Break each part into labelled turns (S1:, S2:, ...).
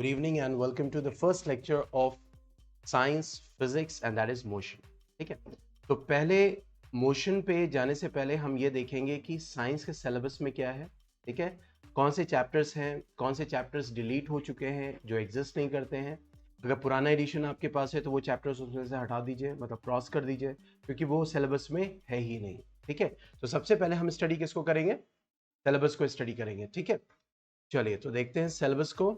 S1: evening and welcome to the first lecture of science, physics and that is motion. ठीक है, तो पहले motion पे जाने से पहले हम ये देखेंगे कि साइंस के सिलेबस में क्या है. ठीक है, कौन से चैप्टर्स हैं, कौन से चैप्टर्स डिलीट हो चुके हैं जो एग्जिस्ट नहीं करते हैं. अगर पुराना एडिशन आपके पास है तो वो चैप्टर्स उसमें से हटा दीजिए, मतलब क्रॉस कर दीजिए, क्योंकि वो सिलेबस में है ही नहीं. ठीक है, तो सबसे पहले हम स्टडी किसको करेंगे, सिलेबस को स्टडी करेंगे. ठीक है, चलिए तो देखते हैं सिलेबस को.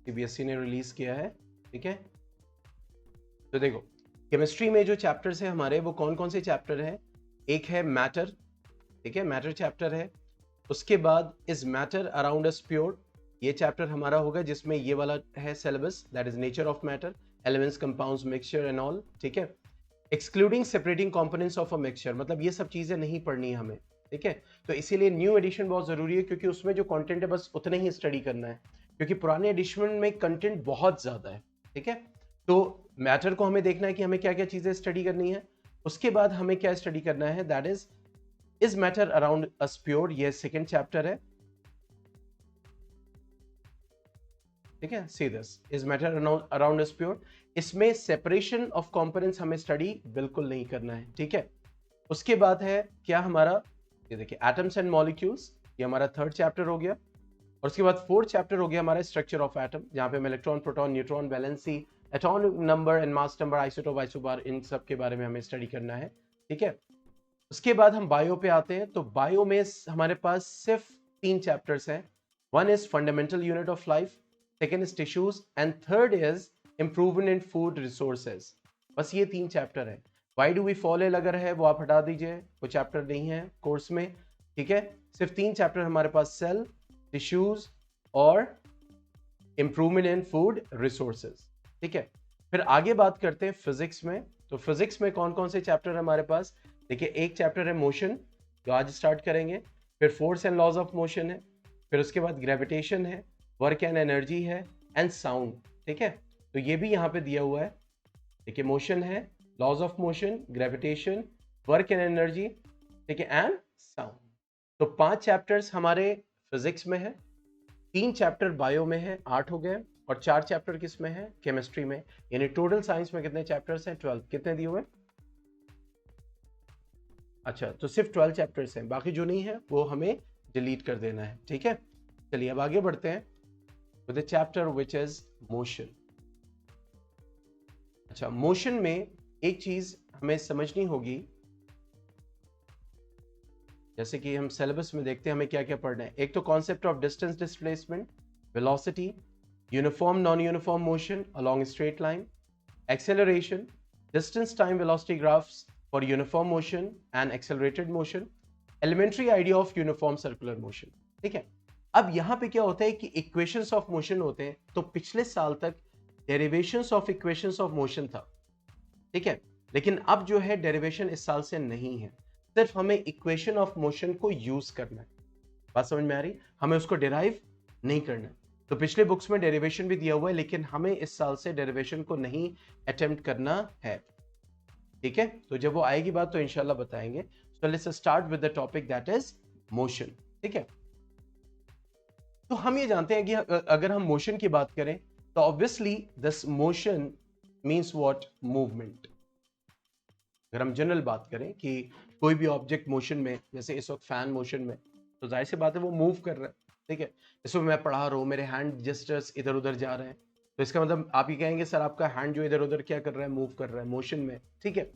S1: सीबीएसई ने रिलीज किया है. ठीक है, तो देखो केमिस्ट्री में जो चैप्टर्स है हमारे वो कौन कौन से चैप्टर हैं. एक है मैटर. ठीक है, मैटर चैप्टर है. उसके बाद is matter around us pure, ये चैप्टर हमारा होगा जिसमें ये वाला है syllabus, that is nature of matter, elements, compounds, mixture and all. ठीक है, excluding separating components of a mixture, मतलब ये सब चीजें नहीं पढ़नी है हमें. ठीक है, तो इसीलिए न्यू एडिशन बहुत जरूरी है, क्योंकि उसमें जो कंटेंट है बस उतना ही स्टडी करना है, क्योंकि पुराने एडिशन में कंटेंट बहुत ज्यादा है. ठीक है, तो मैटर को हमें देखना है कि हमें क्या क्या चीजें स्टडी करनी है. उसके बाद हमें क्या स्टडी करना है, that is matter around us pure, ये सेकंड चैप्टर है. ठीक है, see this is matter around us pure. इसमें सेपरेशन ऑफ कंपोनेंट्स हमें स्टडी बिल्कुल नहीं करना है. ठीक है, उसके बाद है क्या हमारा, ये देखिए एटम्स एंड मॉलिक्यूल्स, ये हमारा थर्ड चैप्टर हो गया. और उसके बाद फोर्थ चैप्टर हो गया हमारा स्ट्रक्चर ऑफ एटम, जहां पे हम electron, proton, neutron, valency, atomic number and mass number, isotope, isobar, इन सब के बारे में हमें स्टडी करना है. ठीक है, उसके बाद हम बायो पे आते हैं. तो बायो में हमारे पास सिर्फ 3 चैप्टर्स हैं. One is fundamental unit of life, second is tissues and third is improvement in food resources. बस ये 3 चैप्टर है. Why do we fall ill अगर है वो आप हटा दीजिए, वो चैप्टर नहीं है कोर्स में. ठीक है, सिर्फ 3 चैप्टर हमारे पास, सेल, टिश्यूज और इंप्रूवमेंट इन फूड रिसोर्सेज. ठीक है, फिर आगे बात करते हैं फिजिक्स में. तो फिजिक्स में कौन कौन से चैप्टर है हमारे पास, देखिए एक चैप्टर है मोशन, जो आज स्टार्ट करेंगे. फिर force and laws of motion है. फिर उसके बाद ग्रेविटेशन है, वर्क एंड एनर्जी है एंड साउंड. ठीक है, तो ये भी यहाँ पे दिया हुआ है. देखिए मोशन है, laws of motion, gravitation, work and energy, ठीक है, एंड साउंड. तो 5 चैप्टर्स हमारे फिजिक्स में है, 3 चैप्टर बायो में है, 8 हो गए, और 4 चैप्टर किस में है, केमिस्ट्री में. यानी टोटल साइंस में कितने चैप्टर्स हैं, 12. कितने दिए हुए, अच्छा तो सिर्फ 12 चैप्टर्स हैं, बाकी जो नहीं है वो हमें डिलीट कर देना है. ठीक है, चलिए अब आगे बढ़ते हैं with the chapter which is motion. अच्छा, मोशन में एक चीज हमें समझनी होगी, जैसे कि हम सिलेबस में देखते हैं हमें क्या क्या पढ़ना है. एक तो concept of distance displacement, velocity, uniform non uniform motion along straight line, acceleration, distance time velocity graphs for uniform motion and accelerated motion, elementary idea of uniform circular motion. ठीक है, अब यहां पे क्या होता है कि इक्वेशंस ऑफ मोशन होते हैं. तो पिछले साल तक derivations of equations of motion था. ठीक है, लेकिन अब जो है डेरिवेशन इस साल से नहीं है, सिर्फ हमें इक्वेशन ऑफ मोशन को यूज करना है. बात समझ में आ रही, हमें उसको डेराइव नहीं करना है. तो पिछले बुक्स में डेरिवेशन भी दिया हुआ है, लेकिन हमें इस साल से डेरिवेशन को नहीं अटेम्प्ट करना है. ठीक है, तो जब वो आएगी बात तो इंशाल्लाह बताएंगे. So let's start with the topic that is motion. ठीक है, तो हम ये जानते हैं कि अगर हम मोशन की बात करें तो obviously this motion means what, movement. अगर हम जनरल बात करें कि कोई भी ऑब्जेक्ट मोशन में, जैसे इस वक्त फैन मोशन में, तो जाहिर सी बात है वो मूव कर रहा है. ठीक है, इसमें मैं पढ़ा रहा हूँ, मेरे हैंड जेस्चर्स इधर उधर जा रहे हैं, तो इसका मतलब आप ये कहेंगे सर आपका हैंड जो इधर उधर क्या कर रहा है, मूव कर रहा है मोशन में. ठीक है,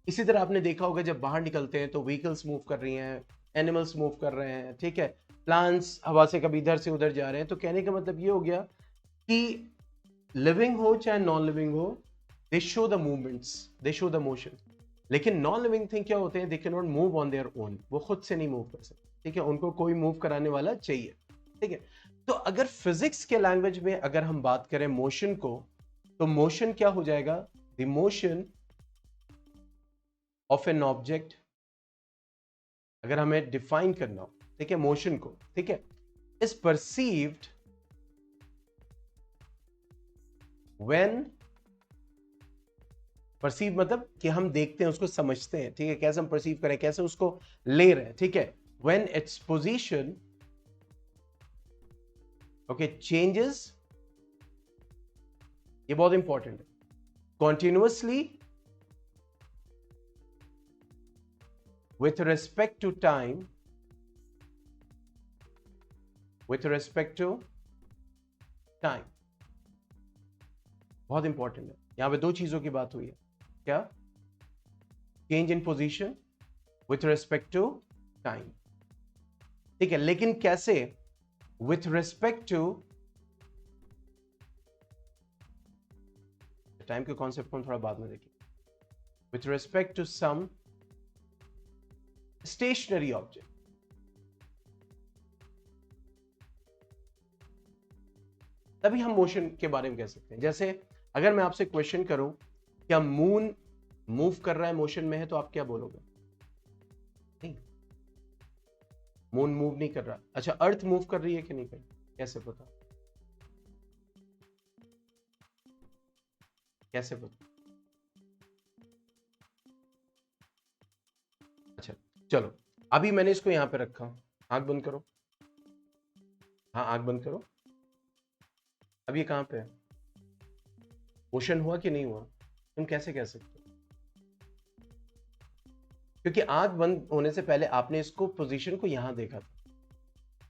S1: इसी तरह आपने देखा होगा जब बाहर निकलते हैं तो व्हीकल्स मूव कर रही हैं, एनिमल्स मूव कर रहे हैं. ठीक है, प्लांट्स हवा से कभी इधर से उधर जा रहे हैं. तो कहने का मतलब ये हो गया कि लिविंग हो चाहे नॉन लिविंग हो, दे show the movements, they show the motion. लेकिन नॉन लिविंग थिंग क्या होते हैं, they can not move on their own, वो खुद से नहीं मूव कर सकते. ठीक है, उनको कोई मूव कराने वाला चाहिए. ठीक है, तो अगर फिजिक्स के लैंग्वेज में अगर हम बात करें मोशन को, तो मोशन क्या हो जाएगा, the motion of an object. अगर हमें डिफाइन करना हो, ठीक है, मोशन को, ठीक है, इज परसीव्ड व्हेन, परसीव मतलब कि हम देखते हैं उसको, समझते हैं, ठीक है, कैसे हम परसीव करें, कैसे उसको ले रहे हैं, ठीक है, when its position okay changes, ये बहुत इंपॉर्टेंट है, continuously with respect to time, with respect to time, बहुत इंपॉर्टेंट है। यहां पे दो चीजों की बात हुई है, क्या? Change in position with respect to time, ठीक है, लेकिन कैसे? विथ रिस्पेक्ट टू टाइम के कॉन्सेप्ट को हम थोड़ा बाद में देखेंगे। With respect to some stationary object, तभी हम मोशन के बारे में कह सकते हैं। जैसे अगर मैं आपसे क्वेश्चन करूं, क्या मून मूव कर रहा है, मोशन में है, तो आप क्या बोलोगे? नहीं, मून मूव नहीं कर रहा। अच्छा, अर्थ मूव कर रही है कि नहीं कर रही? कैसे पता? कैसे पता? अच्छा चलो, अभी मैंने इसको यहां पे रखा, आंख बंद करो, हाँ आंख बंद करो। अब ये कहां पे है? मोशन हुआ कि नहीं हुआ? तुम कैसे कह सकते हो? क्योंकि आंख बंद होने से पहले आपने इसको पोजीशन को यहां देखा था।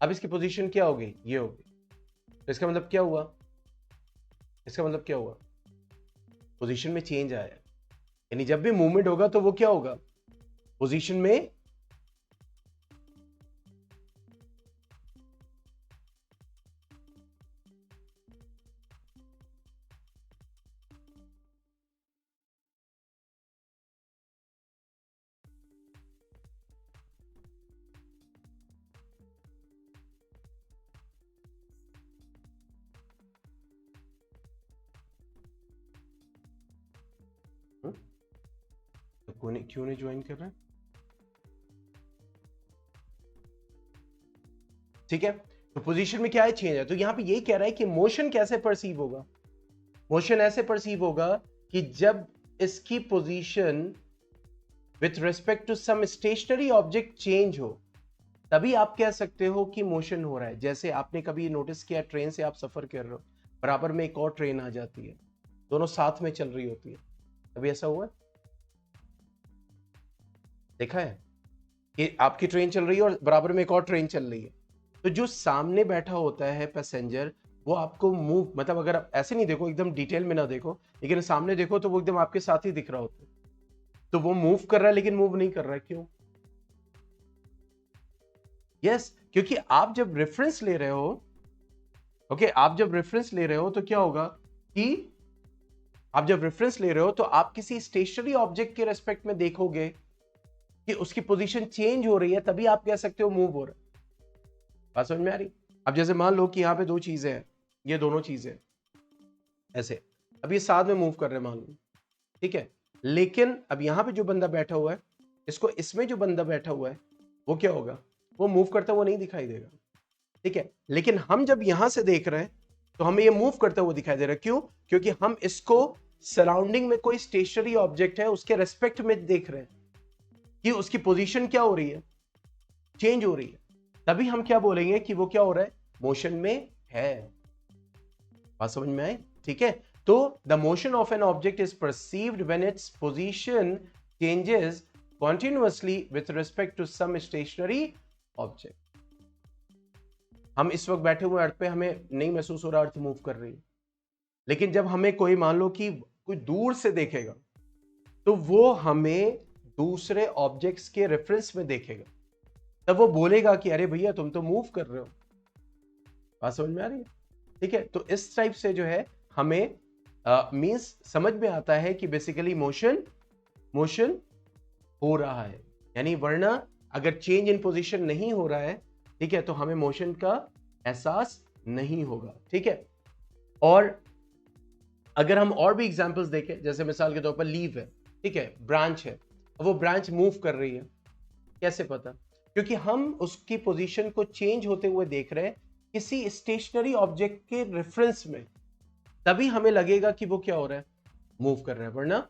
S1: अब इसकी पोजीशन क्या हो गई? ये हो गई। तो इसका मतलब क्या हुआ? इसका मतलब क्या हुआ? पोजीशन में चेंज आया, यानी जब भी मूवमेंट होगा तो वो क्या होगा? पोजीशन में तो क्यों नहीं ज्वाइन कर रहा है? ठीक है, तो पोजीशन में क्या है? चेंज है। तो यहां पे यही कह रहा है कि मोशन कैसे परसीव होगा? मोशन ऐसे परसीव होगा कि जब इसकी position with respect to some stationary object change हो, तभी आप कह सकते हो कि मोशन हो रहा है। जैसे आपने कभी नोटिस किया, ट्रेन से आप सफर कर रहे हो, बराबर में एक और ट्रेन आ जाती है, दोनों साथ में चल रही होती है, कभी ऐसा हुआ? देखा है कि आपकी ट्रेन चल रही है और बराबर में एक और ट्रेन चल रही है, तो जो सामने बैठा होता है पैसेंजर, वो आपको मूव, मतलब अगर आप ऐसे नहीं देखो, एकदम डिटेल में ना देखो, लेकिन सामने देखो तो वो एकदम आपके साथ ही दिख रहा होता है, तो वो मूव कर रहा है लेकिन मूव नहीं कर रहा है। क्यों? यस, क्योंकि आप जब रेफरेंस ले रहे हो, ओके, आप जब रेफरेंस ले रहे हो तो क्या होगा कि आप जब रेफरेंस ले रहे हो तो आप किसी स्टेशनरी ऑब्जेक्ट के रेस्पेक्ट में देखोगे कि उसकी पोजीशन चेंज हो रही है, तभी आप कह सकते हो मूव हो रहा है। बात समझ में आ रही? अब जैसे मान लो कि यहाँ पे दो चीजें हैं, ये दोनों चीजें ऐसे, अब ये साथ में मूव कर रहे हैं मान लो, ठीक है, लेकिन अब यहाँ पे जो बंदा बैठा हुआ है, इसको इसमें जो बंदा बैठा हुआ है, वो क्या होगा? वो मूव करता हुआ नहीं दिखाई देगा, ठीक है, लेकिन हम जब यहां से देख रहे हैं तो हमें ये मूव करता हुआ दिखाई दे रहा है। क्यों? क्योंकि हम इसको सराउंडिंग में कोई स्टेशनरी ऑब्जेक्ट है उसके रेस्पेक्ट में देख रहे हैं कि उसकी पोजीशन क्या हो रही है? चेंज हो रही है, तभी हम क्या बोलेंगे कि वो क्या हो रहा है? मोशन में है। बात समझ में आए? ठीक है, तो the motion of an object is perceived when its position changes continuously with respect to some stationary object. हम इस वक्त बैठे हुए अर्थ पे, हमें नहीं महसूस हो रहा अर्थ मूव कर रही है, लेकिन जब हमें कोई मान लो कि कोई दूर से देखेगा तो वो हमें दूसरे ऑब्जेक्ट्स के रेफरेंस में देखेगा, तब वो बोलेगा कि अरे भैया तुम तो मूव कर रहे हो। बात समझ में आ रही है? ठीक है, तो इस टाइप से जो है हमें मींस समझ में आता है कि बेसिकली मोशन हो रहा है, यानी वरना अगर चेंज इन पोजीशन नहीं हो रहा है, ठीक है, तो हमें मोशन का एहसास नहीं होगा। ठीक है, और अगर हम और भी एग्जांपल्स देखें, जैसे मिसाल के तौर पर लीव है, ठीक है, ब्रांच है, वो ब्रांच मूव कर रही है, कैसे पता? क्योंकि हम उसकी पोजीशन को चेंज होते हुए देख रहे हैं किसी स्टेशनरी ऑब्जेक्ट के रेफरेंस में, तभी हमें लगेगा कि वो क्या हो रहा है, मूव कर रहा है, वरना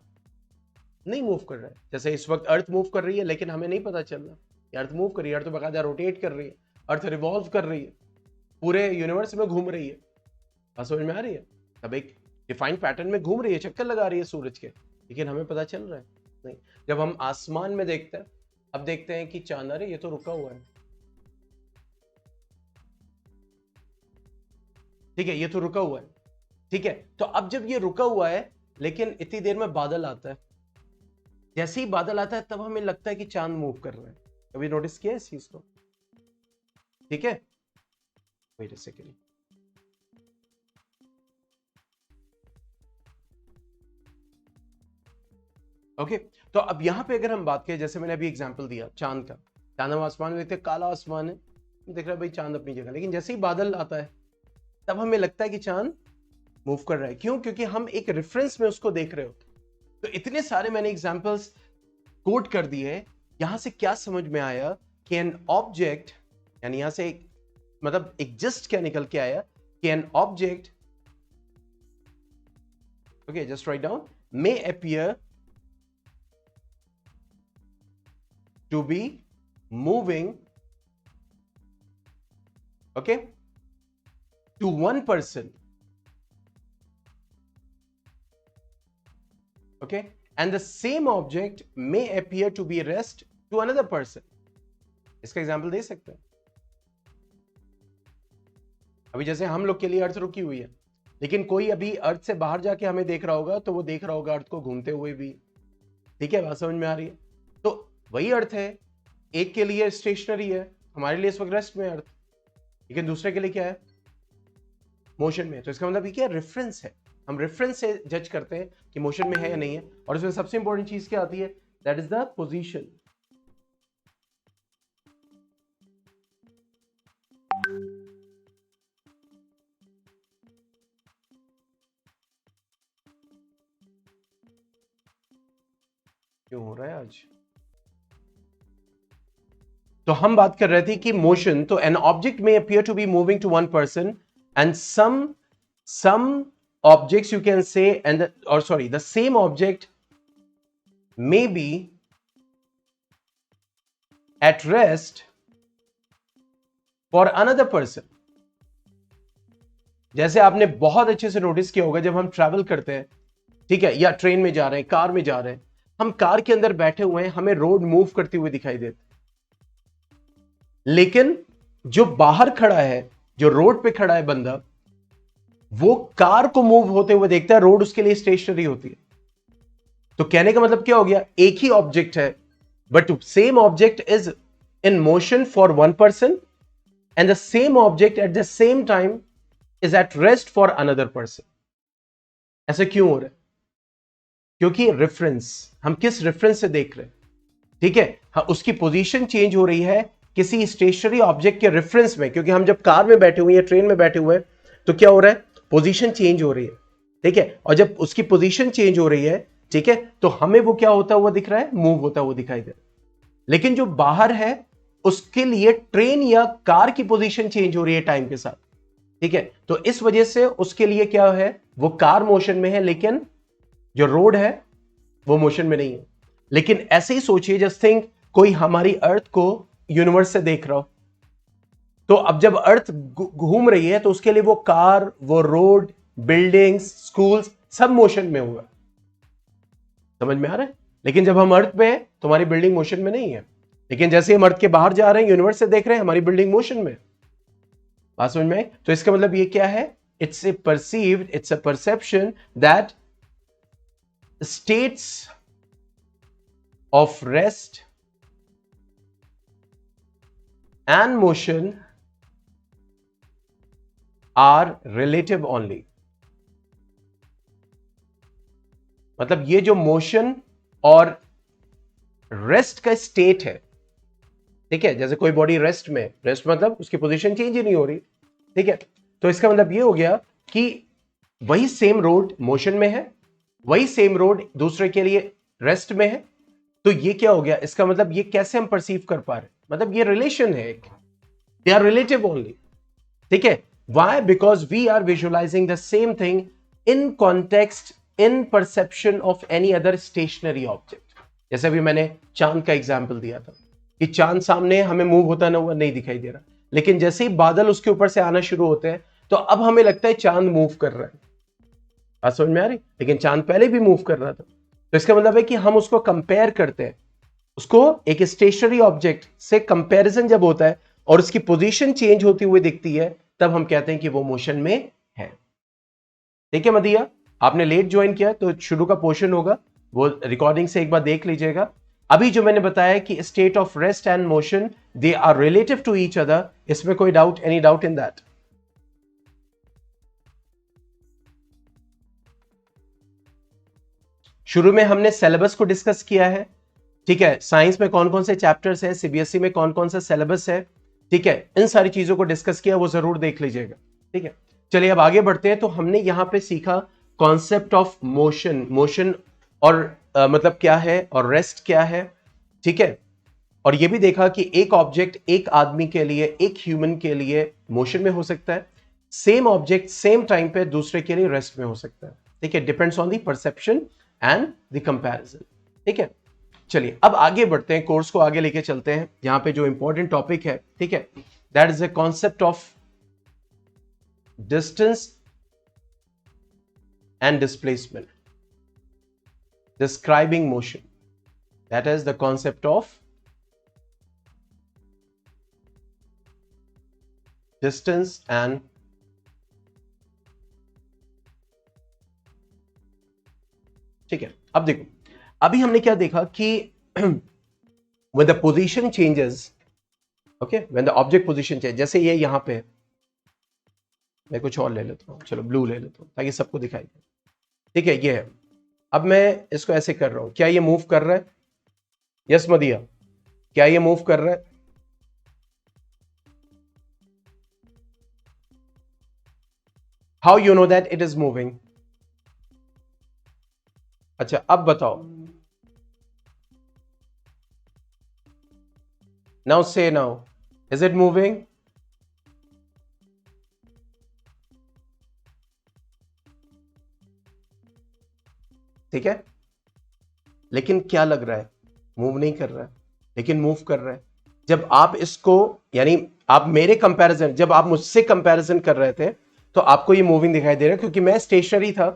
S1: नहीं मूव कर रहा है। जैसे इस वक्त अर्थ मूव कर रही है लेकिन हमें नहीं पता चल रहा अर्थ मूव कर रही है, अर्थ तो बाकायदा रोटेट कर रही है, अर्थ रिवॉल्व कर रही है, पूरे यूनिवर्स में घूम रही है। बात समझ में आ रही है? अब एक डिफाइंड पैटर्न में घूम रही है, चक्कर लगा रही है सूरज के, लेकिन हमें पता चल रहा है नहीं। जब हम आसमान में देखते हैं, अब देखते हैं कि चांद, अरे ये तो रुका हुआ है, ठीक है, ये तो रुका हुआ है, ठीक है। तो अब जब ये रुका हुआ है लेकिन इतनी देर में बादल आता है, जैसे ही बादल आता है तब हमें लगता है कि चांद मूव कर रहा है। कभी नोटिस किया इस चीज को? ठीक है, वेट अ सेकंड। ओके, तो अब यहां पे अगर हम बात करें, जैसे मैंने अभी एग्जांपल दिया चांद का, चांद हम आसमान में देखते हैं, काला आसमान है, देख रहा है भाई चांद अपनी जगह, लेकिन जैसे ही बादल आता है तब हमें लगता है कि चांद मूव कर रहा है। क्यों? क्योंकि हम एक रेफरेंस में उसको देख रहे होते। तो इतने सारे मैंने एग्जांपल्स कोट कर दिए। यहां से क्या समझ में आया कि एन ऑब्जेक्ट, यानी यहां से मतलब एग्जिस्ट क्या निकल के आया कि an object, okay just write down, may appear to be moving, okay, to one person, okay, and the same object may appear to be rest to another person. इसका एग्जांपल दे सकते हैं। अभी जैसे हम लोग के लिए अर्थ रुकी हुई है, लेकिन कोई अभी अर्थ से बाहर जाके हमें देख रहा होगा तो वो देख रहा होगा अर्थ को घूमते हुए भी। ठीक है, बात समझ में आ रही है? तो वही अर्थ है, एक के लिए स्टेशनरी है, हमारे लिए इस वक्त रेस्ट में अर्थ, लेकिन दूसरे के लिए क्या है, मोशन में। तो इसका मतलब ये क्या, रेफरेंस है। हम रेफरेंस से जज करते हैं कि मोशन में है या नहीं है। और इसमें सबसे इंपॉर्टेंट चीज क्या आती है, दैट इज द पोजीशन। क्यों हो रहा है आज? तो हम बात कर रहे थे कि मोशन, तो an object may appear to be moving to one person and some objects you can say, and the same object may be at rest for another person. जैसे आपने बहुत अच्छे से नोटिस किया होगा, जब हम ट्रैवल करते हैं, ठीक है, या ट्रेन में जा रहे हैं, कार में जा रहे हैं, हम कार के अंदर बैठे हुए हैं, हमें रोड मूव करते हुए दिखाई देते, लेकिन जो बाहर खड़ा है, जो रोड पे खड़ा है बंदा, वो कार को मूव होते हुए देखता है, रोड उसके लिए स्टेशनरी होती है। तो कहने का मतलब क्या हो गया, एक ही ऑब्जेक्ट है, but same object is in motion for one person and the same object at the same time is at rest for another person. ऐसा क्यों हो रहा है? क्योंकि रेफरेंस, हम किस रेफरेंस से देख रहे हैं, ठीक है, हाँ, उसकी पोजीशन चेंज हो रही है किसी स्टेशनरी ऑब्जेक्ट के रेफरेंस में। क्योंकि हम जब कार में बैठे हुए हैं, ट्रेन में बैठे हुए हैं, तो क्या हो रहा है, पोजीशन चेंज हो रही है, ठीक है, और जब उसकी पोजीशन चेंज हो रही है, ठीक है, तो हमें वो क्या होता हुआ दिख रहा है, मूव होता हुआ दिखाई दे रहा है। लेकिन जो बाहर है उसके लिए ट्रेन या कार की पोजीशन चेंज हो रही है टाइम के साथ, ठीक है, तो इस वजह से उसके लिए क्या है, वो कार मोशन में है, लेकिन जो रोड है वो मोशन में नहीं है। लेकिन ऐसे ही सोचिए, जस्ट थिंक कोई हमारी अर्थ को यूनिवर्स से देख रहा हो, तो अब जब अर्थ घूम रही है तो उसके लिए वो कार, वो रोड, बिल्डिंग्स, स्कूल्स सब मोशन में होगा। समझ में आ रहा है? लेकिन जब हम अर्थ पे हैं तो हमारी बिल्डिंग मोशन में नहीं है, लेकिन जैसे हम अर्थ के बाहर जा रहे हैं, यूनिवर्स से देख रहे हैं, हमारी बिल्डिंग मोशन में। बात समझ में? तो इसका मतलब ये क्या है, it's a perceived, it's a perception that states of rest and motion are relative only. मतलब ये जो मोशन और रेस्ट का स्टेट है, ठीक है, जैसे कोई बॉडी रेस्ट में, रेस्ट मतलब उसकी पोजीशन चेंज ही नहीं हो रही, ठीक है, तो इसका मतलब ये हो गया कि वही सेम रोड मोशन में है, वही सेम रोड दूसरे के लिए रेस्ट में है। तो ये क्या हो गया, इसका मतलब ये कैसे हम परसीव कर पा रहे हैं, मतलब ये रिलेशन है, दे आर रिलेटिव ओनली, ठीक है। Why? Because we are visualizing the same thing in context, in perception of any other stationary object. जैसे अभी मैंने चांद का एग्जाम्पल दिया था कि चांद सामने हमें मूव होता ना हुआ नहीं दिखाई दे रहा, लेकिन जैसे ही बादल उसके ऊपर से आना शुरू होते हैं तो अब हमें लगता है चांद मूव कर रहा है। बात समझ में आ रही? लेकिन चांद पहले भी मूव कर रहा था। तो इसका मतलब है कि हम उसको कंपेयर करते हैं, उसको एक स्टेशनरी ऑब्जेक्ट से कंपैरिजन जब होता है और उसकी पोजीशन चेंज होती हुई दिखती है, तब हम कहते हैं कि वो मोशन में है। ठीक है मदिया, आपने लेट ज्वाइन किया तो शुरू का पोर्शन होगा, वो रिकॉर्डिंग से एक बार देख लीजिएगा। अभी जो मैंने बताया कि state of rest and motion they are relative to each other, इसमें कोई doubt, any doubt in that? शुरू में हमने सिलेबस को डिस्कस किया है, ठीक है, साइंस में कौन कौन से चैप्टर्स है, सीबीएसई में कौन कौन सा सिलेबस है, ठीक है, इन सारी चीजों को डिस्कस किया, वो जरूर देख लीजिएगा। ठीक है, चलिए अब आगे बढ़ते हैं। तो हमने यहां पे सीखा कॉन्सेप्ट ऑफ मोशन, मोशन और मतलब क्या है और रेस्ट क्या है, ठीक है, और ये भी देखा कि एक ऑब्जेक्ट एक आदमी के लिए, एक ह्यूमन के लिए मोशन में हो सकता है, सेम ऑब्जेक्ट सेम टाइम पे दूसरे के लिए रेस्ट में हो सकता है। ठीक है, depends on the perception and the comparison. ठीक है, चलिए अब आगे बढ़ते हैं, कोर्स को आगे लेके चलते हैं। यहां पे जो इंपॉर्टेंट टॉपिक है, ठीक है, that is the concept of distance and displacement, describing motion, that is the concept of distance and ठीक है। अब देखो, अभी हमने क्या देखा कि when the position changes, okay, when the object position changes, जैसे ये यहां पे, मैं कुछ और ले लेता हूं, चलो ब्लू ले लेता हूं ताकि सबको दिखाई दे। ठीक है, ये है, अब मैं इसको ऐसे कर रहा हूं, क्या ये मूव कर रहा है? यस मदिया, क्या ये मूव कर रहा है? How you know that it is moving? अच्छा अब बताओ, नाउ से नाउ, इज इट मूविंग? ठीक है, लेकिन क्या लग रहा है? मूव नहीं कर रहा है, लेकिन मूव कर रहा है। जब आप इसको, यानी आप मेरे कंपैरिजन, जब आप मुझसे कंपैरिजन कर रहे थे तो आपको ये मूविंग दिखाई दे रहा है क्योंकि मैं स्टेशनरी था।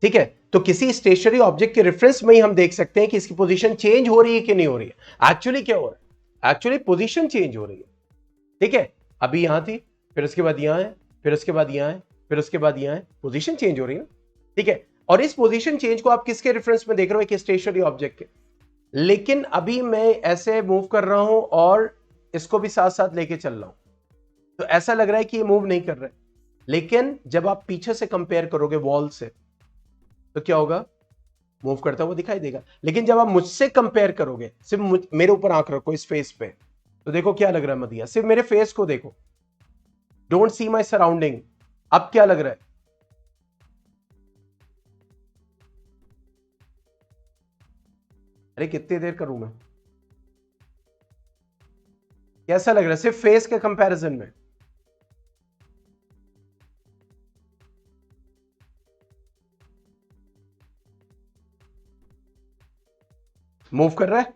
S1: ठीक है, तो किसी स्टेशनरी ऑब्जेक्ट के रेफरेंस में ही हम देख सकते हैं कि इसकी पोजीशन चेंज हो रही है कि नहीं हो रही है। एक्चुअली क्या हो रहा है? एक्चुअली पोजीशन चेंज हो रही है। ठीक है, अभी यहां थी, फिर उसके बाद यहां है, फिर उसके बाद यहां है, फिर उसके बाद यहां है, पोजीशन चेंज हो रही है। ठीक है, और इस पोजीशन चेंज को आप किसके रेफरेंस में देख रहे हो? एक स्टेशनरी ऑब्जेक्ट के। लेकिन अभी मैं ऐसे मूव कर रहा हूं और इसको भी साथ साथ लेके चल रहा हूं, तो ऐसा लग रहा है कि ये मूव नहीं कर रहा है। लेकिन जब आप पीछे से कंपेयर करोगे वॉल से, तो क्या होगा? मूव करता हुआ दिखाई देगा। लेकिन जब आप मुझसे कंपेयर करोगे, सिर्फ मेरे ऊपर आंख रखो इस फेस पे, तो देखो क्या लग रहा है मदिया, सिर्फ मेरे फेस को देखो, डोंट सी माई सराउंडिंग। अब क्या लग रहा है? अरे कितनी देर करूं मैं? कैसा लग रहा है सिर्फ फेस के कंपैरिजन में? मूव कर रहा है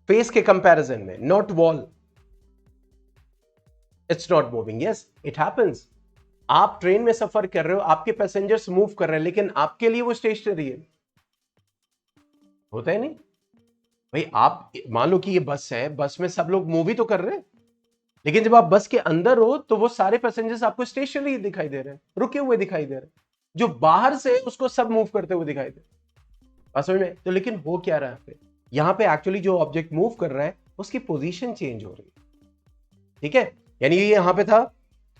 S1: फेस के कंपैरिजन में, not wall. It's not moving. Yes, it happens. आप ट्रेन में सफर कर रहे हो, आपके पैसेंजर्स मूव कर रहे हैं, लेकिन आपके लिए वो स्टेशनरी है। होता है नहीं भाई? आप मान लो कि ये बस है, बस में सब लोग मूव ही तो कर रहे हैं, लेकिन जब आप बस के अंदर हो तो वो सारे पैसेंजर्स आपको स्टेशनरी दिखाई दे रहे हैं, रुके हुए दिखाई दे रहे हैं। जो बाहर से उसको सब मूव करते हुए दिखाई दे। बात समझ में? तो लेकिन हो क्या रहा है यहां पे? एक्चुअली जो ऑब्जेक्ट मूव कर रहा है उसकी पोजीशन चेंज हो रही है। ठीक है, यानी ये यहां पे था,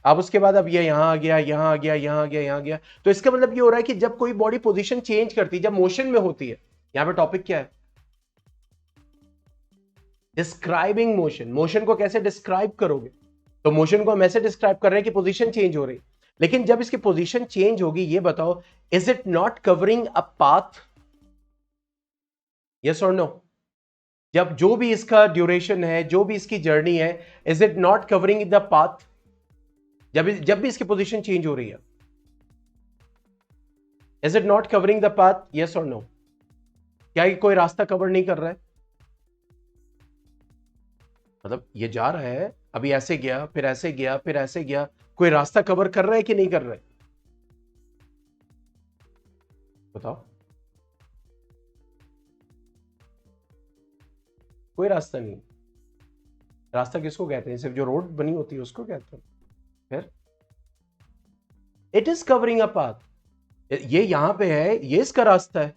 S1: अब उसके बाद अब ये यहां आ गया, यहां आ गया, यहां आ गया, यहां आ गया। तो इसका मतलब ये हो रहा है कि जब कोई बॉडी पोजीशन चेंज करती है, जब मोशन में होती है, यहां पे टॉपिक क्या है? Describing motion. मोशन को कैसे डिस्क्राइब करोगे? तो मोशन को हम ऐसे डिस्क्राइब कर रहे हैं कि पोजीशन चेंज हो रही, लेकिन जब इसकी पोजीशन चेंज होगी, ये बताओ, is it not covering a path? Yes और नो? जब जो भी इसका ड्यूरेशन है, जो भी इसकी जर्नी है, is it not covering the path? जब भी इसकी पोजीशन चेंज हो रही है, is it not covering the path, yes और नो? क्या ये कोई रास्ता कवर नहीं कर रहा है? मतलब ये जा रहा है, अभी ऐसे गया, फिर ऐसे गया, फिर ऐसे गया, कोई रास्ता कवर कर रहा है कि नहीं कर रहा है? बताओ। कोई रास्ता नहीं। रास्ता किसको कहते हैं? सिर्फ जो रोड बनी होती है उसको कहते हैं। फिर it is covering a path. ये यहां पे है, ये इसका रास्ता है।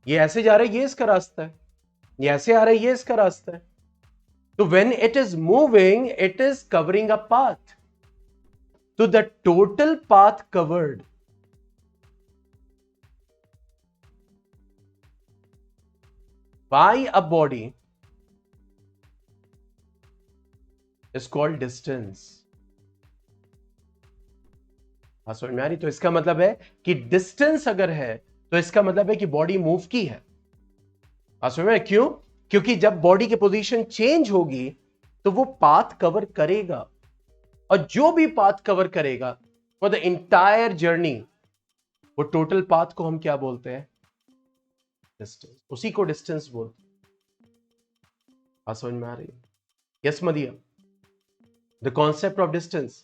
S1: ये ऐसे जा रहा है, ये इसका रास्ता है। ये ऐसे आ रहा है, ये इसका रास्ता है। तो when it is moving, it is covering a path. So the total path covered by a body is called distance. हाँ, समझ में आ रही? तो इसका मतलब है कि डिस्टेंस अगर है तो इसका मतलब है कि बॉडी मूव की है। हाँ, समझ में? क्यों? क्योंकि जब बॉडी की पोजीशन चेंज होगी तो वो पाथ कवर करेगा, और जो भी पाथ कवर करेगा फॉर द इंटायर जर्नी, वो टोटल पाथ को हम क्या बोलते हैं? डिस्टेंस। उसी को डिस्टेंस बोलते हैं। हाँ, समझ में आ रही है? Yes मदिया, the concept of distance.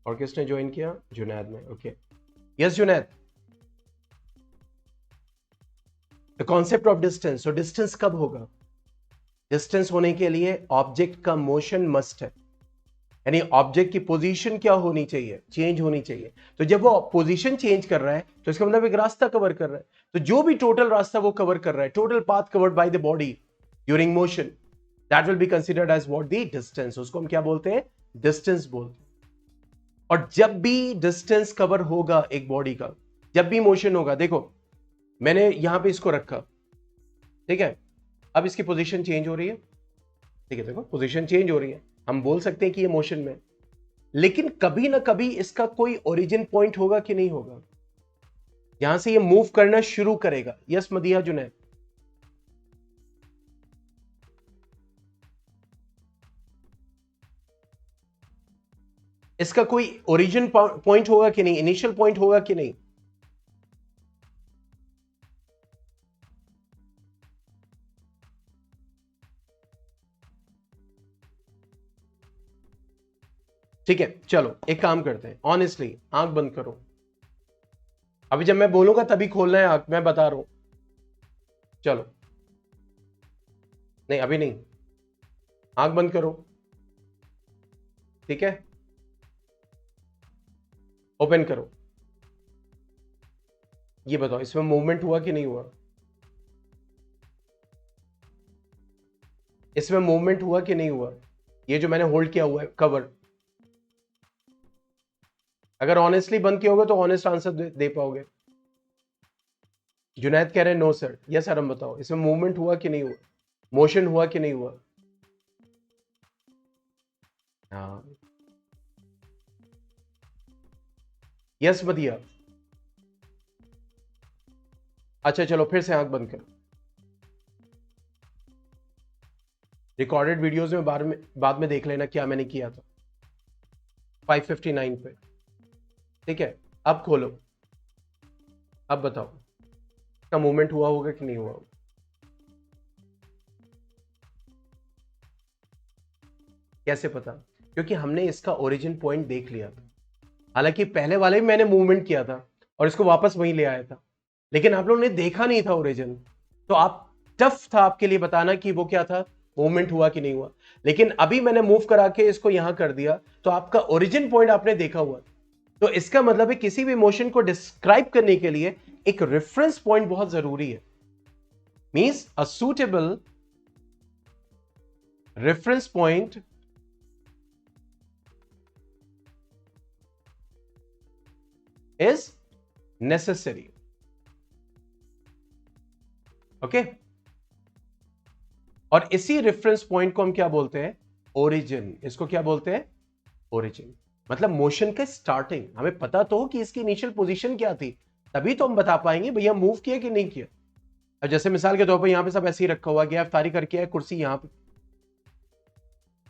S1: और किसने ज्वाइन किया? जुनैद ने। Okay, yes Junaid, the concept of distance. तो डिस्टेंस कब होगा? डिस्टेंस होने के लिए ऑब्जेक्ट का मोशन मस्ट है, यानी ऑब्जेक्ट की पोजीशन क्या होनी चाहिए? चेंज होनी चाहिए। तो जब वो पोजीशन चेंज कर रहा है तो इसका मतलब एक रास्ता कवर कर रहा है। तो जो भी टोटल रास्ता वो कवर कर रहा है, total path covered by the body during motion, that will be considered as what? The distance. उसको हम क्या बोलते हैं? डिस्टेंस बोलते हैं। और जब भी डिस्टेंस कवर होगा एक बॉडी का, जब भी मोशन होगा, देखो मैंने यहां पे इसको रखा, ठीक है, अब इसकी पोजीशन चेंज हो रही है, ठीक है, देखो पोजीशन चेंज हो रही है, हम बोल सकते हैं कि ये मोशन में, लेकिन कभी ना कभी इसका कोई ओरिजिन पॉइंट होगा कि नहीं होगा? यहां से ये मूव करना शुरू करेगा। यस मदिया जुनैद, इसका कोई ओरिजिन पॉइंट होगा कि नहीं? इनिशियल पॉइंट होगा कि नहीं? ठीक है, चलो एक काम करते हैं, ऑनेस्टली आंख बंद करो। अभी जब मैं बोलूंगा तभी खोलना है आंख, मैं बता रहा हूं। चलो, नहीं अभी नहीं, आंख बंद करो, ठीक है, ओपन करो। ये बताओ इसमें मूवमेंट हुआ कि नहीं हुआ? इसमें मूवमेंट हुआ कि नहीं हुआ? ये जो मैंने होल्ड किया हुआ है कवर, अगर ऑनेस्टली बंद किया होगा तो ऑनेस्ट आंसर दे पाओगे। जुनैद कह रहे हैं नो सर। यस सर, हम बताओ इसमें मूवमेंट हुआ कि नहीं हुआ? मोशन हुआ कि नहीं हुआ? हाँ, यस मदिया। अच्छा चलो फिर से आंख बंद करो। रिकॉर्डेड वीडियोस में बाद में देख लेना क्या मैंने किया था। 559 पे, ठीक है, अब खोलो, अब बताओ इसका मूवमेंट हुआ होगा कि नहीं हुआ होगा? कैसे पता? क्योंकि हमने इसका ओरिजिन पॉइंट देख लिया था। हालांकि पहले वाले में मैंने मूवमेंट किया था और इसको वापस वहीं ले आया था, लेकिन आप लोगों ने देखा नहीं था ओरिजिन, तो आप टफ था आपके लिए बताना कि वो क्या था, मूवमेंट हुआ कि नहीं हुआ। लेकिन अभी मैंने मूव करा के इसको यहां कर दिया, तो आपका ओरिजिन पॉइंट आपने देखा हुआ। तो इसका मतलब है किसी भी मोशन को डिस्क्राइब करने के लिए एक रेफरेंस पॉइंट बहुत जरूरी है। Means a suitable reference point is necessary. Okay, और इसी रेफरेंस पॉइंट को हम क्या बोलते हैं? ओरिजिन। इसको क्या बोलते हैं? ओरिजिन। मतलब मोशन का स्टार्टिंग, हमें पता तो हो कि इसकी इनिशियल पोजीशन क्या थी, तभी तो हम बता पाएंगे भैया मूव किया कि नहीं किया। अब जैसे मिसाल के तौर पर यहाँ पे सब ऐसे ही रखा हुआ, गिरफ्तारी करके है कुर्सी यहाँ पे,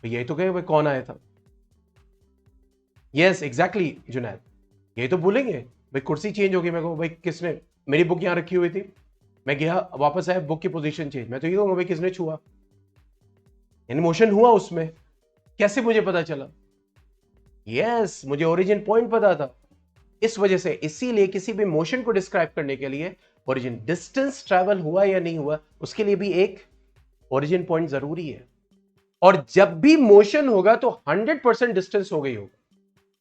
S1: तो यही तो कहे भाई कौन आया था। यस एग्जैक्टली जुनैद, यही तो बोलेंगे भाई कुर्सी चेंज हो गई, मैं कहूँ भाई किसने, मेरी बुक यहाँ रखी हुई थी, मैं गया वापस आया, बुक की पोजीशन चेंज, मैं तो ये कहूंगा भाई किसने छुआ, यानी मोशन हुआ उसमें, कैसे मुझे पता चला। यस मुझे ओरिजिन पॉइंट पता था। इस वजह से इसीलिए किसी भी मोशन को डिस्क्राइब करने के लिए ओरिजिन, डिस्टेंस ट्रैवल हुआ या नहीं हुआ उसके लिए भी एक ओरिजिन पॉइंट जरूरी है। और जब भी मोशन होगा तो 100% डिस्टेंस हो गई होगा,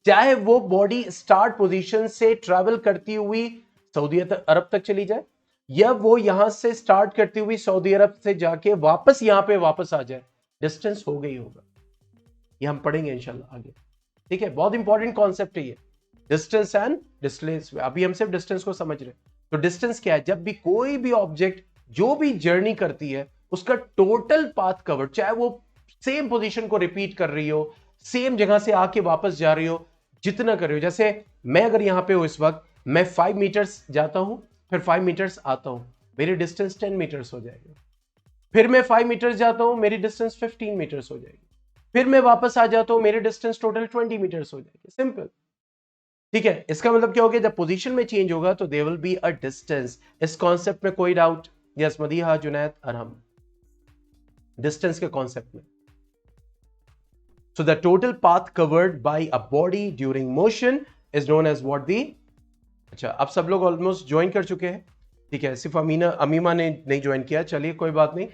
S1: चाहे वो बॉडी स्टार्ट पोजीशन से ट्रैवल करती हुई सऊदी अरब तक चली जाए, या वो यहां से स्टार्ट करती हुई सऊदी अरब से जाके वापस यहां पे वापस आ जाए, डिस्टेंस हो गई होगा। ये हम पढ़ेंगे इंशाल्लाह आगे, ठीक है। बहुत इंपॉर्टेंट कॉन्सेप्ट है ये, डिस्टेंस एंड डिस्टेंस। अभी हम सिर्फ डिस्टेंस को समझ रहे हैं। तो डिस्टेंस क्या है, जब भी कोई भी ऑब्जेक्ट जो भी जर्नी करती है उसका टोटल पाथ कवर, चाहे वो सेम पोजीशन को रिपीट कर रही हो, सेम जगह से आके वापस जा रही हो, जितना कर रही हो, जैसे मैं अगर यहां पे हूं इस वक्त, मैं 5 मीटर्स जाता हूं, फिर 5 मीटर्स आता हूं, मेरी डिस्टेंस 10 मीटर्स हो जाएगी। फिर मैं 5 मीटर्स जाता हूं, मेरी डिस्टेंस 15 मीटर्स हो जाएगी। फिर मैं वापस आ जाता हूं, मेरी डिस्टेंस टोटल 20 मीटर्स हो जाएगी। सिंपल, ठीक है। इसका मतलब क्या हो गया, जब पोजीशन में चेंज होगा तो there will be a distance. इस कॉन्सेप्ट में कोई doubt? Yes Madiha, Junaid, Arham, distance के कॉन्सेप्ट में। So the total path covered by a body during motion is known as what the. अच्छा, अब सब लोग ऑलमोस्ट ज्वाइन कर चुके हैं, ठीक है। सिर्फ अमीमा ने नहीं ज्वाइन किया, चलिए कोई बात नहीं।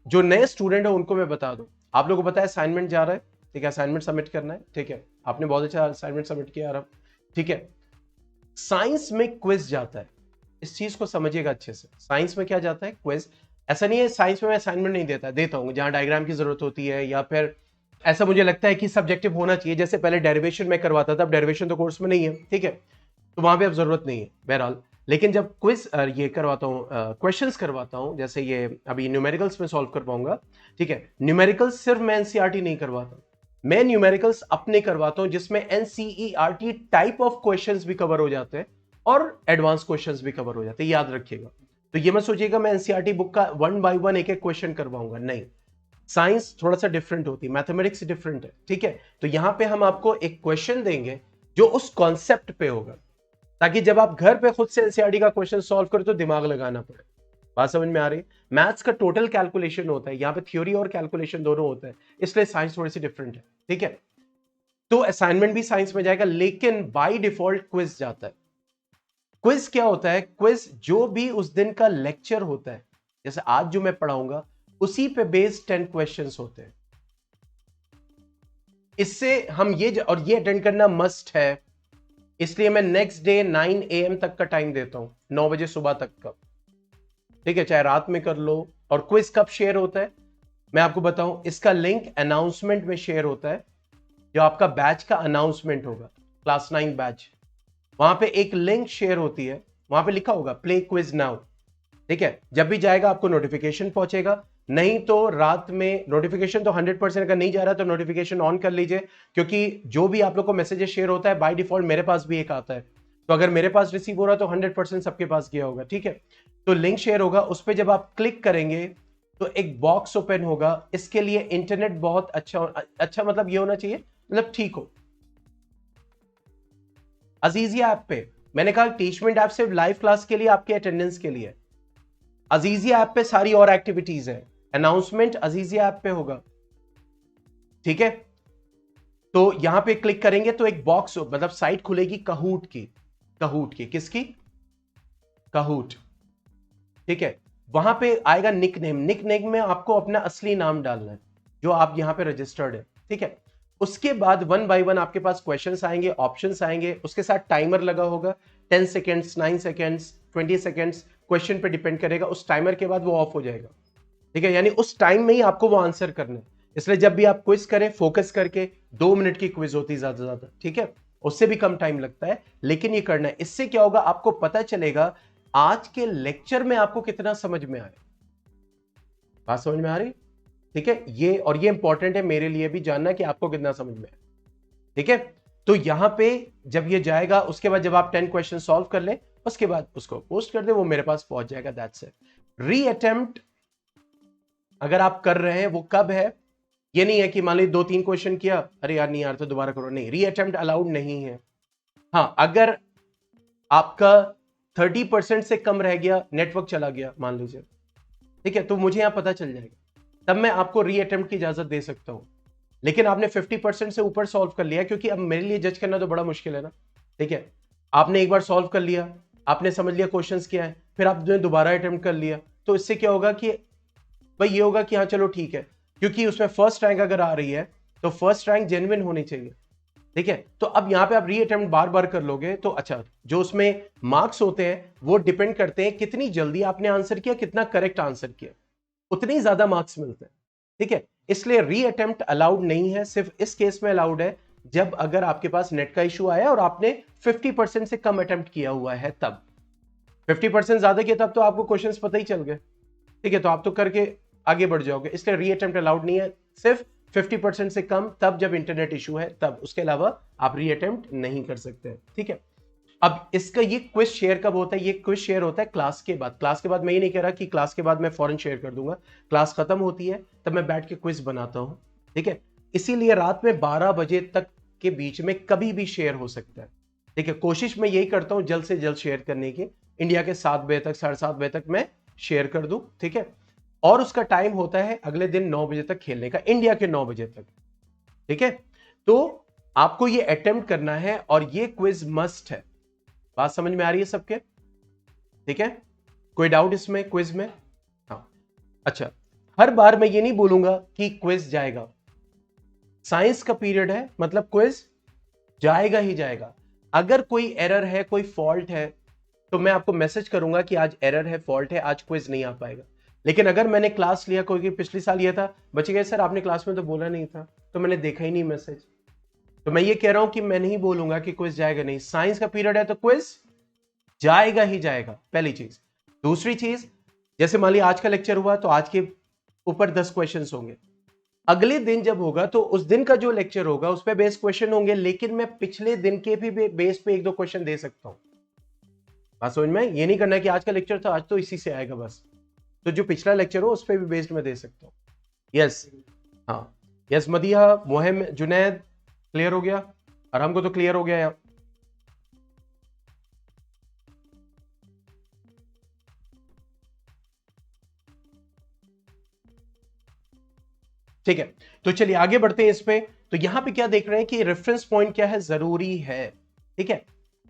S1: जो नए स्टूडेंट है उनको मैं बता दूं, आप लोगों को पता है असाइनमेंट जा रहा है, ठीक है, असाइनमेंट सबमिट करना है, ठीक है। आपने बहुत अच्छा असाइनमेंट सबमिट किया आराम, ठीक है। साइंस में क्विज जाता है, इस चीज को समझिएगा अच्छे से। साइंस में क्या जाता है, क्विज। ऐसा नहीं है साइंस में मैं असाइनमेंट नहीं देता, देता हूं जहां डायग्राम की जरूरत होती है, या फिर ऐसा मुझे लगता है कि सब्जेक्टिव होना चाहिए। जैसे पहले डेरिवेशन में करवाता था, अब डेरिवेशन तो कोर्स में नहीं है, ठीक है, तो वहां पे अब जरूरत नहीं है बहरहाल। लेकिन जब क्विज ये करवाता हूँ, क्वेश्चंस करवाता हूँ, जैसे ये अभी न्यूमेरिकल्स में सॉल्व कर पाऊंगा, ठीक है। न्यूमेरिकल्स सिर्फ मैं एनसीईआरटी नहीं करवाता, मैं न्यूमेरिकल्स अपने करवाता हूं, जिसमें एनसीईआरटी टाइप ऑफ क्वेश्चंस भी कवर हो जाते हैं और एडवांस क्वेश्चंस भी कवर हो जाते हैं, याद रखिएगा। तो ये मत सोचिएगा मैं एनसीईआरटी बुक का 1 बाय 1 एक एक क्वेश्चन करवाऊंगा, नहीं। साइंस थोड़ा सा डिफरेंट होती है, मैथमेटिक्स डिफरेंट है, ठीक है। तो यहां पे हम आपको एक क्वेश्चन देंगे जो उस कॉन्सेप्ट पे होगा, ताकि जब आप घर पे खुद से एनसीईआरटी का क्वेश्चन सॉल्व करो तो दिमाग लगाना पड़े। बात समझ में आ रही है? मैथ्स का टोटल कैलकुलेशन होता है, यहाँ पे थ्योरी और कैलकुलेशन दोनों होता है, इसलिए साइंस थोड़ी सी डिफरेंट है, ठीक है। तो असाइनमेंट भी साइंस में जाएगा, लेकिन बाय डिफॉल्ट क्विज जाता है। क्विज क्या होता है, क्विज जो भी उस दिन का लेक्चर होता है, जैसे आज जो मैं पढ़ाऊंगा उसी पे बेस्ड 10 क्वेश्चंस होते हैं। इससे हम ये और ये अटेंड करना मस्ट है, इसलिए मैं नेक्स्ट डे 9 AM तक का टाइम देता हूं, 9 बजे सुबह तक का, ठीक है, चाहे रात में कर लो। और क्विज कब शेयर होता है मैं आपको बताऊं, इसका लिंक अनाउंसमेंट में शेयर होता है, जो आपका बैच का अनाउंसमेंट होगा, क्लास 9 बैच, वहां पे एक लिंक शेयर होती है, वहां पे लिखा होगा प्ले क्विज नाउ, ठीक है। जब भी जाएगा आपको नोटिफिकेशन पहुंचेगा, नहीं तो रात में नोटिफिकेशन तो 100% का नहीं जा रहा तो नोटिफिकेशन ऑन कर लीजिए, क्योंकि जो भी आप लोग को मैसेजेस शेयर होता है बाय डिफॉल्ट मेरे पास भी एक आता है, तो अगर मेरे पास रिसीव हो रहा तो 100% सबके पास गया होगा, ठीक है। तो लिंक शेयर होगा, उस पर जब आप क्लिक करेंगे तो एक बॉक्स ओपन होगा। इसके लिए इंटरनेट बहुत अच्छा मतलब ये होना चाहिए, मतलब ठीक हो। अजीजिया ऐप पे, मैंने कहा टीचमेंट ऐप सिर्फ लाइव क्लास के लिए, आपके अटेंडेंस के लिए। अजीजिया ऐप पे सारी और एक्टिविटीज है, अनाउंसमेंट अजीजिया ऐप पे होगा, ठीक है। तो यहां पे क्लिक करेंगे तो एक बॉक्स मतलब साइट खुलेगी कहूट की, कहूट की, किसकी? कहूट, ठीक है। वहां पे आएगा निक नेम, निक नेम में आपको अपना असली नाम डालना है जो आप यहां पे रजिस्टर्ड है, ठीक है। उसके बाद 1 बाय 1 आपके पास क्वेश्चंस आएंगे, ऑप्शंस आएंगे, उसके साथ टाइमर लगा होगा, 10 सेकेंड्स, 9 सेकेंड्स, 20 सेकेंड्स, क्वेश्चन पे डिपेंड करेगा। उस टाइमर के बाद वो ऑफ हो जाएगा, ठीक है, यानी उस टाइम में ही आपको वो आंसर करना है। इसलिए जब भी आप क्विज करें फोकस करके, 2 मिनट की क्विज होती है ज्यादा से ज्यादा, ठीक है, उससे भी कम टाइम लगता है, लेकिन ये करना है। इससे क्या होगा, आपको पता चलेगा आज के लेक्चर में आपको कितना समझ में आया। बात समझ में आ रही? ठीक है, ये और ये इंपॉर्टेंट है मेरे लिए भी जानना कि आपको कितना समझ में आया, ठीक है। तो यहां पे जब ये जाएगा, उसके बाद जब आप 10 क्वेश्चन सॉल्व कर ले, उसके बाद उसको पोस्ट कर दे, वो मेरे पास पहुंच जाएगा। That's it. री अटेम्प्ट अगर आप कर रहे हैं वो कब है, ये नहीं है कि मान ली 2-3 क्वेश्चन किया, अरे यार नहीं यार तो दोबारा करो, नहीं, री अटेम्प्ट अलाउड नहीं है। हाँ, अगर आपका 30% से कम रह गया, नेटवर्क चला गया मान लीजिए, ठीक है, तो मुझे यहां पता चल जाएगा, तब मैं आपको री अटेम्प्ट की इजाजत दे सकता हूं। लेकिन आपने 50% से ऊपर सॉल्व कर लिया, क्योंकि अब मेरे लिए जज करना तो बड़ा मुश्किल है ना, ठीक है। आपने एक बार सॉल्व कर लिया, आपने समझ लिया क्वेश्चंस क्या है, फिर आपने दोबारा अटेम्प्ट कर लिया, तो इससे क्या होगा कि भाई ये होगा कि हाँ चलो ठीक है, क्योंकि उसमें फर्स्ट रैंक अगर आ रही है तो फर्स्ट रैंक जेन्युइन होनी चाहिए, ठीक है। तो अब यहां पे आप री अटेम्प्ट बार बार कर लोगे तो अच्छा, जो उसमें मार्क्स होते हैं वो डिपेंड करते हैं कितनी जल्दी आपने आंसर किया, कितना करेक्ट आंसर किया, उतने ही ज्यादा मार्क्स मिलते हैं, ठीक है। इसलिए री अटेम्प्ट अलाउड नहीं है, सिर्फ इस केस में अलाउड है जब अगर आपके पास नेट का इशू आया और आपने 50% से कम अटेम्प्ट किया हुआ है, तब 50% ज्यादा किया तब तो आपको क्वेश्चंस पता ही चल गए, ठीक है, तो आप तो करके आगे बढ़ जाओगे। इसलिए री अटेम्प्ट अलाउड नहीं है, सिर्फ 50% से कम, तब जब इंटरनेट इशू है तब, उसके अलावा आप री अटेम्प्ट नहीं कर सकते, ठीक है। अब इसका ये क्विज शेयर कब होता है, ये क्विज शेयर होता है क्लास के बाद। क्लास के बाद मैं ये नहीं कह रहा कि क्लास के बाद मैं फौरन शेयर कर दूंगा, क्लास खत्म होती है तब मैं बैठ के क्विज बनाता हूं, ठीक है। इसीलिए रात में 12 बजे तक के बीच में कभी भी शेयर हो सकता है, ठीक है। कोशिश मैं यही करता हूं जल्द से जल्द शेयर करने की, इंडिया के 7 बजे तक, 7:30 बजे तक मैं शेयर कर दूं, ठीक है। और उसका टाइम होता है अगले दिन 9 बजे तक खेलने का, इंडिया के 9 बजे तक, ठीक है। तो आपको ये अटेम्प्ट करना है और ये क्विज मस्ट है। बात समझ में आ रही है सबके, ठीक है, कोई डाउट इसमें क्विज में? हाँ, अच्छा, हर बार मैं ये नहीं बोलूंगा कि क्विज जाएगा, साइंस का पीरियड है मतलब क्विज जाएगा ही जाएगा। अगर कोई एरर है, कोई फॉल्ट है, तो मैं आपको मैसेज करूंगा कि आज एरर है, फॉल्ट है, आज क्विज नहीं आ पाएगा। लेकिन अगर मैंने क्लास लिया, कोई पिछले साल लिया था, बच्चे कहे सर आपने क्लास में तो बोला नहीं था, तो मैंने देखा ही नहीं मैसेज, तो मैं ये कह रहा हूं कि मैं नहीं बोलूंगा कि क्विज जाएगा नहीं, साइंस का पीरियड है तो क्विज जाएगा ही जाएगा, पहली चीज। दूसरी चीज, जैसे मान लिया आज का लेक्चर हुआ तो आज के ऊपर 10 क्वेश्चंस होंगे, अगले दिन जब होगा तो उस दिन का जो लेक्चर होगा उस पर बेस क्वेश्चन होंगे, लेकिन मैं पिछले दिन के भी बेस पे 1-2 क्वेश्चन दे सकता हूं। बात समझ में? ये नहीं करना कि आज का लेक्चर था आज तो इसी से आएगा बस, तो जो पिछला लेक्चर हो उस पर भी बेस्ड में दे सकता हूं। यस, हाँ, यस मदिहा, मोहम, जुनैद, क्लियर हो गया? और हमको तो क्लियर हो गया यार। ठीक है, तो चलिए आगे बढ़ते हैं इस पे। तो यहां पे क्या देख रहे हैं कि रेफरेंस पॉइंट क्या है, जरूरी है, ठीक है।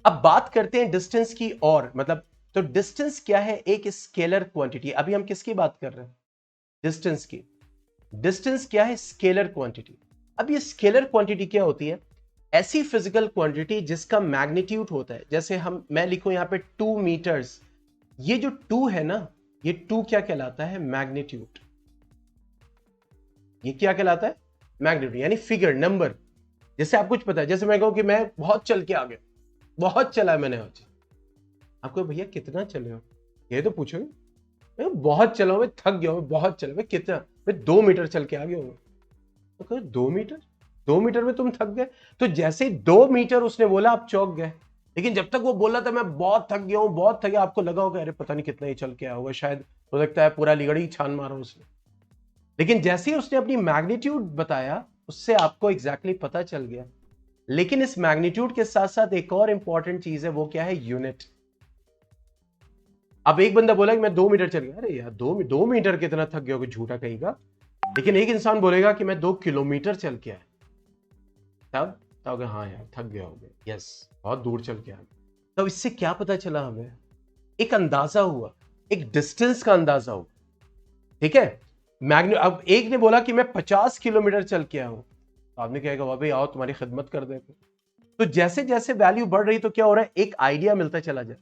S1: अब बात करते हैं डिस्टेंस की, और मतलब तो डिस्टेंस क्या है, एक स्केलर क्वांटिटी। अभी हम किसकी बात कर रहे हैं? डिस्टेंस की। डिस्टेंस क्या है? Scalar quantity. अब ये स्केलर क्वांटिटी क्या होती है? ऐसी फिजिकल क्वांटिटी जिसका मैग्नीट्यूड होता है, जैसे मैं लिखूं यहां पे 2 मीटर्स, ये जो 2 है ना, ये 2 क्या कहलाता है? मैग्नीट्यूड। ये क्या कहलाता है? मैग्नीट्यूड, यानी फिगर, नंबर। जैसे आप कुछ पता है, जैसे मैं कहूं कि मैं बहुत चल के आ गया, बहुत चला मैंने आज, आपको भैया कितना चले हो ये तो पूछोगे, मैं बहुत चला हूं, मैं थक गया हूं, बहुत चला, मैं कितना, मैं 2 मीटर चल के आ गया हूं, तो कहो 2 मीटर, 2 मीटर में तुम थक गए? तो जैसे 2 मीटर उसने बोला आप चौंक गए, लेकिन जब तक वो बोला था मैं बहुत थक गया हूं, बहुत थक गया, आपको लगा होगा अरे पता नहीं कितना ही चल के आया होगा, शायद हो सकता है पूरा अलीगढ़ ही छान मारा उसने। लेकिन जैसे ही उसने अपनी मैग्नीट्यूड बताया, उससे आपको एग्जैक्टली पता चल गया। लेकिन इस मैग्नीट्यूड के साथ साथ एक और इंपॉर्टेंट चीज है, वो क्या है? यूनिट। अब एक बंदा बोला कि मैं 2 मीटर चल गया, अरे यार 2 मीटर कितना थक गया होगा, झूठा कहेगा। लेकिन एक इंसान बोलेगा कि मैं 2 किलोमीटर चल के आया, तब हाँ यार थक गया होगा, यस बहुत दूर चल के आया। तब इससे क्या पता चला हमें? एक अंदाजा हुआ, एक डिस्टेंस का अंदाजा हुआ, ठीक है। अब एक ने बोला कि मैं 50 किलोमीटर चल के आया हूं, तो आदमी कहेगा वाह भाई आओ तुम्हारी खिदमत कर देते। तो जैसे जैसे वैल्यू बढ़ रही तो क्या हो रहा है? एक आइडिया मिलता चला जाए।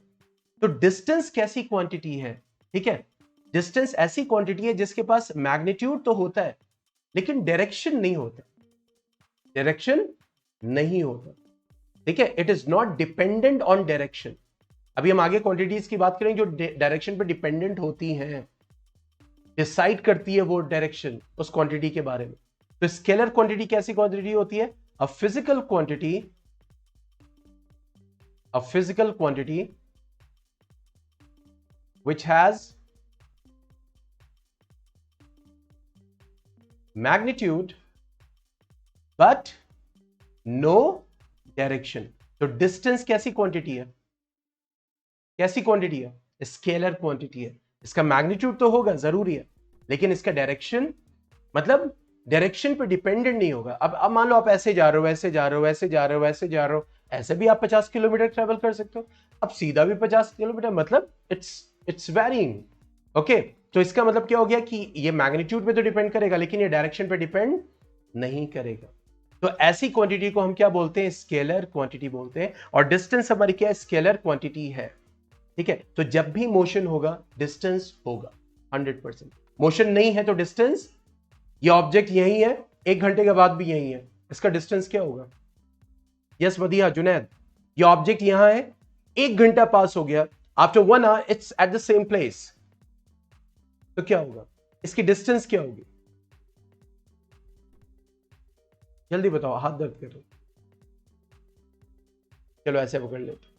S1: तो डिस्टेंस कैसी क्वांटिटी है? ठीक है, डिस्टेंस ऐसी क्वांटिटी है जिसके पास मैग्नीट्यूड तो होता है लेकिन डायरेक्शन नहीं होता, डायरेक्शन नहीं होता, ठीक है। It is not dependent on direction. अभी हम आगे क्वांटिटीज की बात करेंगे जो डायरेक्शन पे डिपेंडेंट होती हैं, डिसाइड करती है वो डायरेक्शन उस क्वांटिटी के बारे में। तो स्केलर क्वांटिटी कैसी क्वांटिटी होती है? A physical quantity a physical quantity which has magnitude but no direction. तो डिस्टेंस कैसी क्वांटिटी है? कैसी क्वांटिटी है? स्केलर क्वांटिटी है. इसका मैग्नीट्यूड तो होगा, जरूरी है, लेकिन इसका डायरेक्शन, मतलब डायरेक्शन पे डिपेंडेंट नहीं होगा. अब मान लो आप ऐसे जा रहे हो, ऐसे जा रहे हो, ऐसे जा रहे हो, ऐसे जा रहे हो, ऐसे भी आप 50 किलोमीटर ट्रेवल कर सकते हो. अब सीधा भी 50 किलोमीटर, मतलब इट्स वेरिंग. ओके, तो इसका मतलब क्या हो गया कि ये मैग्नीट्यूड पे तो डिपेंड करेगा, लेकिन ये डायरेक्शन पे डिपेंड नहीं करेगा. तो ऐसी क्वांटिटी को हम क्या बोलते हैं? स्केलर क्वांटिटी बोलते हैं. और डिस्टेंस हमारी क्या है? स्केलर क्वांटिटी है. ठीक है, तो जब भी मोशन होगा डिस्टेंस होगा 100%. मोशन नहीं है तो डिस्टेंस, ये ऑब्जेक्ट यही है, 1 घंटे के बाद भी यही है, इसका डिस्टेंस क्या होगा? यस मदिया, जुनैद, ये ऑब्जेक्ट यहां है, 1 घंटा पास हो गया, after 1 hour it's at the same place, तो क्या होगा? इसकी डिस्टेंस क्या होगी? जल्दी बताओ, हाथ दर्द कर रहे. चलो ऐसे पकड़ लेते.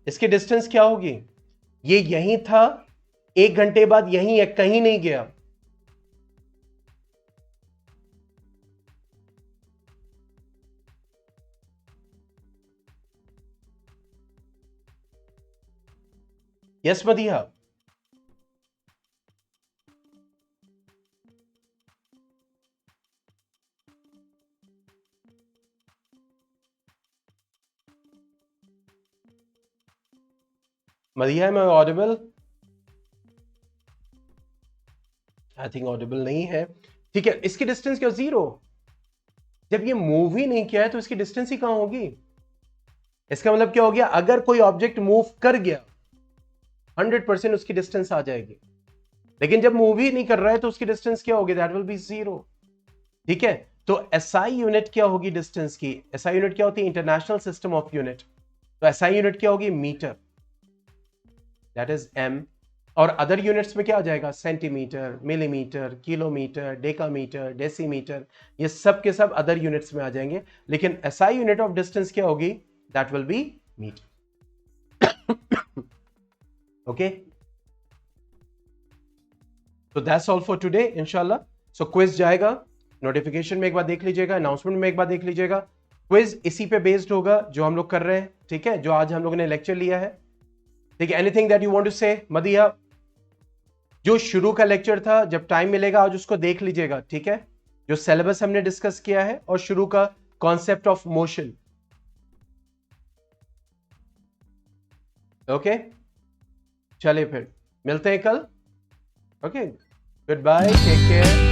S1: इसकी डिस्टेंस क्या होगी? ये यहीं था, 1 घंटे बाद यहीं है, कहीं नहीं गया. यस मदिया, मदिया, मैं ऑडिबल? आई थिंक ऑडिबल नहीं है. ठीक है, इसकी डिस्टेंस क्या? 0. जब ये मूव ही नहीं किया है तो इसकी डिस्टेंस ही कहां होगी? इसका मतलब क्या हो गया? अगर कोई ऑब्जेक्ट मूव कर गया 100% उसकी डिस्टेंस आ जाएगी, लेकिन जब मूव ही नहीं कर रहा है तो उसकी डिस्टेंस क्या होगी? That will B 0. ठीक है, तो एसआई यूनिट क्या होगी डिस्टेंस की? एसआई यूनिट क्या होती है? International system of unit. तो एसआई यूनिट क्या होगी? Metre, that is M. और अदर यूनिट्स में क्या आ जाएगा? Centimetre, millimetre, kilometre, decametre, decimetre, ये सब के सब अदर यूनिट्स में आ जाएंगे. लेकिन एसआई यूनिट ऑफ डिस्टेंस क्या होगी? That will be metre. Okay, तो दैट्स ऑल फॉर टुडे इंशाल्लाह. सो क्विज जाएगा, नोटिफिकेशन में एक बार देख लीजिएगा, अनाउंसमेंट में एक बार देख लीजिएगा. क्विज इसी पे बेस्ड होगा जो हम लोग कर रहे हैं. ठीक है, जो आज हम लोगों ने लेक्चर लिया है. ठीक है, anything that you want to say मदिया? जो शुरू का लेक्चर था, जब टाइम मिलेगा आज उसको देख लीजिएगा. ठीक है, जो सिलेबस हमने डिस्कस किया है और शुरू का कॉन्सेप्ट ऑफ मोशन. ओके, चलिए फिर मिलते हैं कल. Okay, good bye, take care.